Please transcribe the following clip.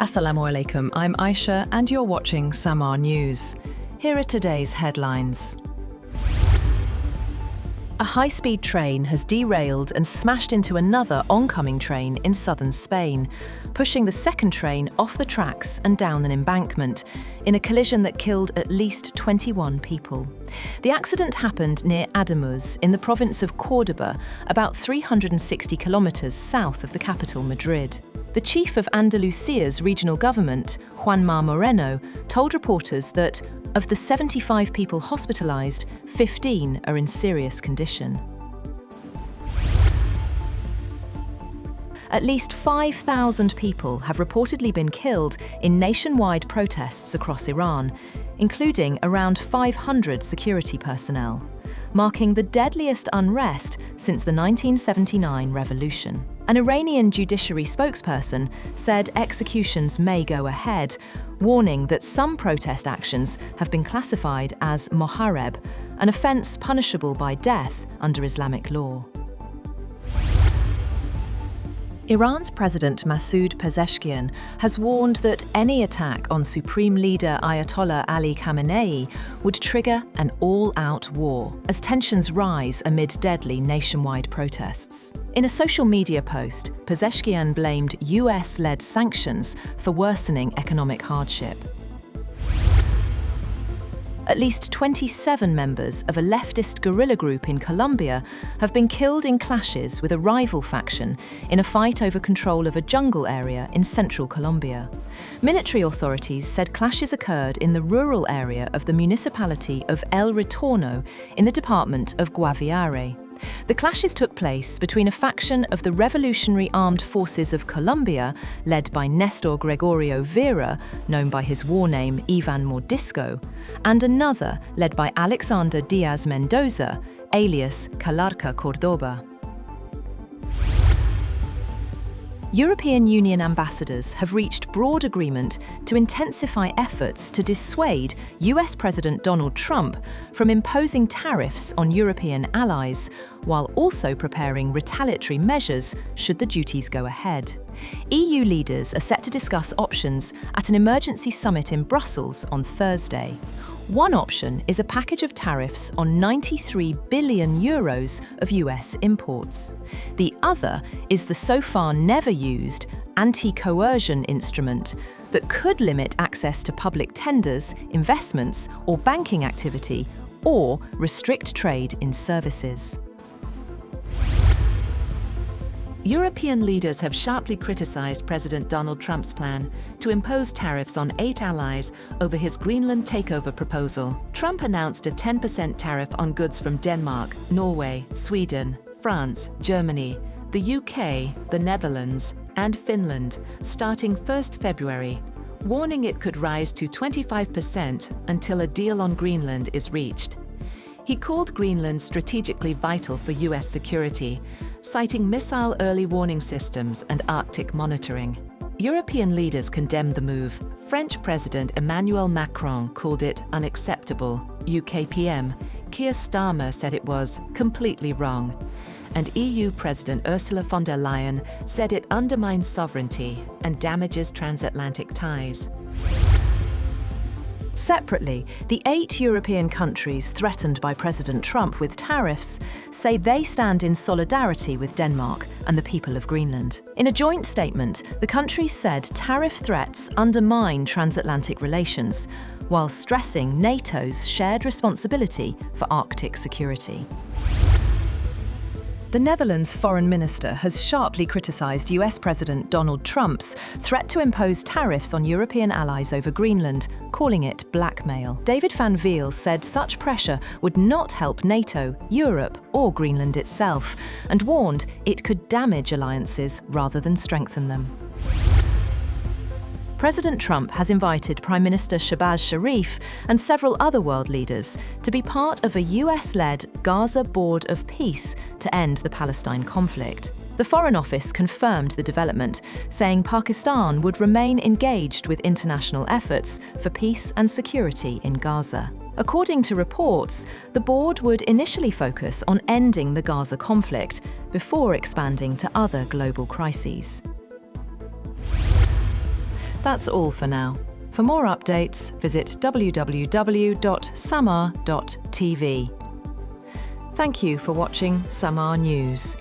Assalamu alaikum, I'm Aisha and you're watching Samaa News. Here are today's headlines. A high-speed train has derailed and smashed into another oncoming train in southern Spain, pushing the second train off the tracks and down an embankment, in a collision that killed at least 21 people. The accident happened near Ademuz, in the province of Cordoba, about 360 kilometers south of the capital, Madrid. The chief of Andalusia's regional government, Juanma Moreno, told reporters that of the 75 people hospitalized, 15 are in serious condition. At least 5,000 people have reportedly been killed in nationwide protests across Iran, including around 500 security personnel, marking the deadliest unrest since the 1979 revolution. An Iranian judiciary spokesperson said executions may go ahead, warning that some protest actions have been classified as mohareb, an offence punishable by death under Islamic law. Iran's President Masoud Pezeshkian has warned that any attack on Supreme Leader Ayatollah Ali Khamenei would trigger an all-out war, as tensions rise amid deadly nationwide protests. In a social media post, Pezeshkian blamed US-led sanctions for worsening economic hardship. At least 27 members of a leftist guerrilla group in Colombia have been killed in clashes with a rival faction in a fight over control of a jungle area in central Colombia. Military authorities said clashes occurred in the rural area of the municipality of El Retorno in the department of Guaviare. The clashes took place between a faction of the Revolutionary Armed Forces of Colombia, led by Nestor Gregorio Vera, known by his war name Ivan Mordisco, and another led by Alexander Diaz Mendoza, alias Calarca Cordoba. European Union ambassadors have reached broad agreement to intensify efforts to dissuade US President Donald Trump from imposing tariffs on European allies, while also preparing retaliatory measures should the duties go ahead. EU leaders are set to discuss options at an emergency summit in Brussels on Thursday. One option is a package of tariffs on 93 billion euros of US imports. The other is the so far never used anti-coercion instrument that could limit access to public tenders, investments, or banking activity, or restrict trade in services. European leaders have sharply criticized President Donald Trump's plan to impose tariffs on 8 allies over his Greenland takeover proposal. Trump announced a 10% tariff on goods from Denmark, Norway, Sweden, France, Germany, the UK, the Netherlands, and Finland, starting 1st February, warning it could rise to 25% until a deal on Greenland is reached. He called Greenland strategically vital for US security, citing missile early warning systems and Arctic monitoring. European leaders condemned the move. French President Emmanuel Macron called it unacceptable. UK PM Keir Starmer said it was completely wrong. And EU President Ursula von der Leyen said it undermines sovereignty and damages transatlantic ties. Separately, the 8 European countries threatened by President Trump with tariffs say they stand in solidarity with Denmark and the people of Greenland. In a joint statement, the countries said tariff threats undermine transatlantic relations, while stressing NATO's shared responsibility for Arctic security. The Netherlands Foreign Minister has sharply criticised US President Donald Trump's threat to impose tariffs on European allies over Greenland, calling it blackmail. David van Veel said such pressure would not help NATO, Europe, or Greenland itself, and warned it could damage alliances rather than strengthen them. President Trump has invited Prime Minister Shahbaz Sharif and several other world leaders to be part of a US-led Gaza Board of Peace to end the Palestine conflict. The Foreign Office confirmed the development, saying Pakistan would remain engaged with international efforts for peace and security in Gaza. According to reports, the board would initially focus on ending the Gaza conflict before expanding to other global crises. That's all for now. For more updates, visit www.samaa.tv. Thank you for watching Samaa News.